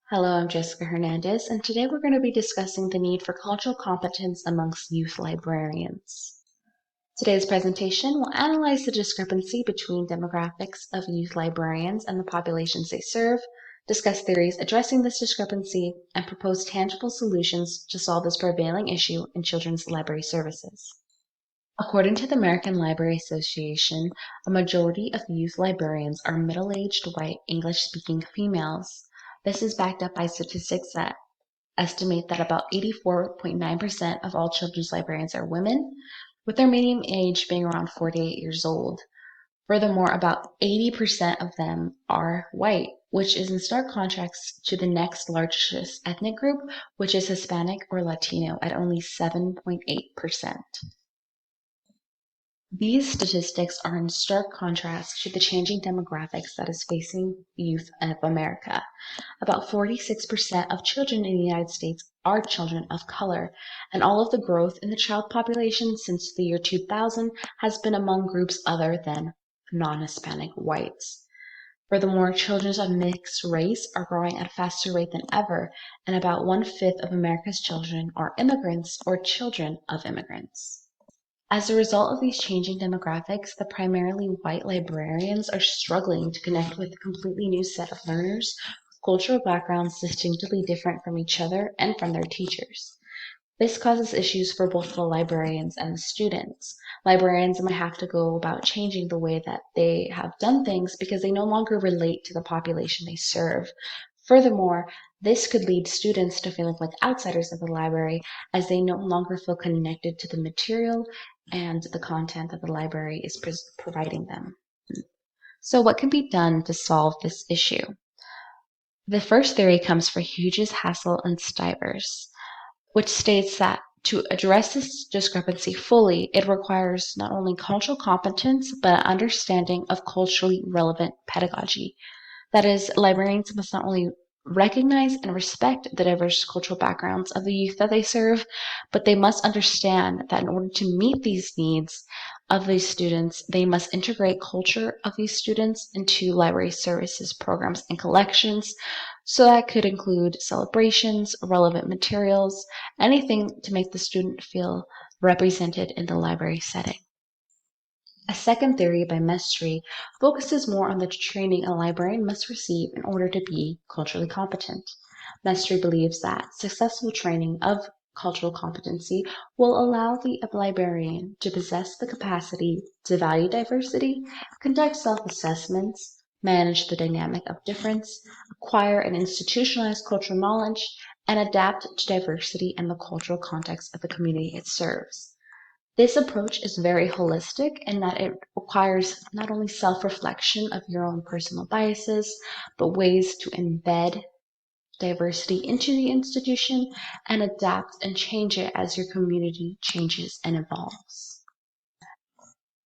Hello, I'm Jessica Hernandez, and today we're going to be discussing the need for cultural competence amongst youth librarians. Today's presentation will analyze the discrepancy between demographics of youth librarians and the populations they serve, discuss theories addressing this discrepancy, and propose tangible solutions to solve this prevailing issue in children's library services. According to the American Library Association, a majority of youth librarians are middle-aged white English-speaking females. This is backed up by statistics that estimate that about 84.9% of all children's librarians are women, with their median age being around 48 years old. Furthermore, about 80% of them are white, which is in stark contrast to the next largest ethnic group, which is Hispanic or Latino at only 7.8%. These statistics are in stark contrast to the changing demographics that is facing youth of America. About 46% of children in the United States are children of color, and all of the growth in the child population since the year 2000 has been among groups other than non-Hispanic whites. Furthermore, children of mixed race are growing at a faster rate than ever, and about 1/5 of America's children are immigrants or children of immigrants. As a result of these changing demographics, the primarily white librarians are struggling to connect with a completely new set of learners with cultural backgrounds distinctly different from each other and from their teachers. This causes issues for both the librarians and the students. Librarians might have to go about changing the way that they have done things because they no longer relate to the population they serve. Furthermore, this could lead students to feeling like outsiders of the library as they no longer feel connected to the material and the content that the library is providing them. So what can be done to solve this issue? The first theory comes from Hughes, Hassel, and Stivers, which states that to address this discrepancy fully, it requires not only cultural competence, but an understanding of culturally relevant pedagogy. That is, librarians must not only recognize and respect the diverse cultural backgrounds of the youth that they serve, but they must understand that in order to meet these needs of these students, they must integrate culture of these students into library services programs and collections. So that could include celebrations, relevant materials, anything to make the student feel represented in the library setting. A second theory by Mestre focuses more on the training a librarian must receive in order to be culturally competent. Mestre believes that successful training of cultural competency will allow the librarian to possess the capacity to value diversity, conduct self-assessments, manage the dynamic of difference, acquire and institutionalize cultural knowledge, and adapt to diversity and the cultural context of the community it serves. This approach is very holistic in that it requires not only self-reflection of your own personal biases, but ways to embed diversity into the institution and adapt and change it as your community changes and evolves.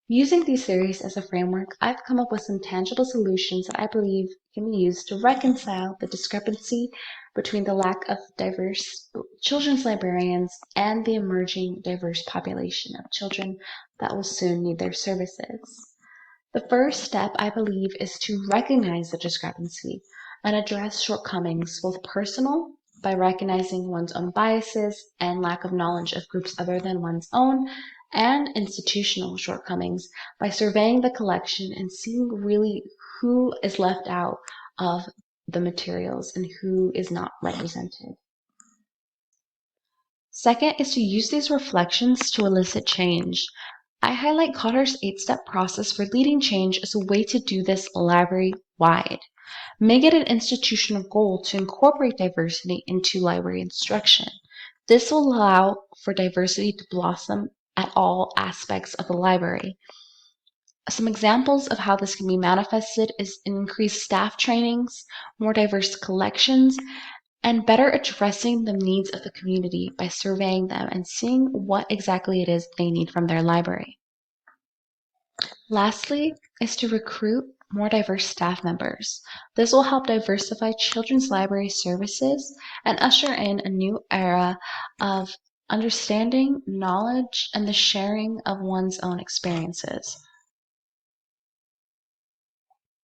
Using these theories as a framework, I've come up with some tangible solutions that I believe can be used to reconcile the discrepancy between the lack of diverse children's librarians and the emerging diverse population of children that will soon need their services. The first step, I believe, is to recognize the discrepancy and address shortcomings, both personal, by recognizing one's own biases and lack of knowledge of groups other than one's own, and institutional shortcomings by surveying the collection and seeing really who is left out of the materials and who is not represented. Second is to use these reflections to elicit change. I highlight Cotter's 8-step process for leading change as a way to do this library-wide. Make it an institutional goal to incorporate diversity into library instruction. This will allow for diversity to blossom at all aspects of the library. Some examples of how this can be manifested is increased staff trainings, more diverse collections, and better addressing the needs of the community by surveying them and seeing what exactly it is they need from their library. Lastly, is to recruit more diverse staff members. This will help diversify children's library services and usher in a new era of understanding, knowledge, and the sharing of one's own experiences.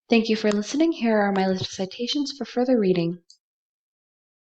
Thank you for listening. Here are my list of citations for further reading.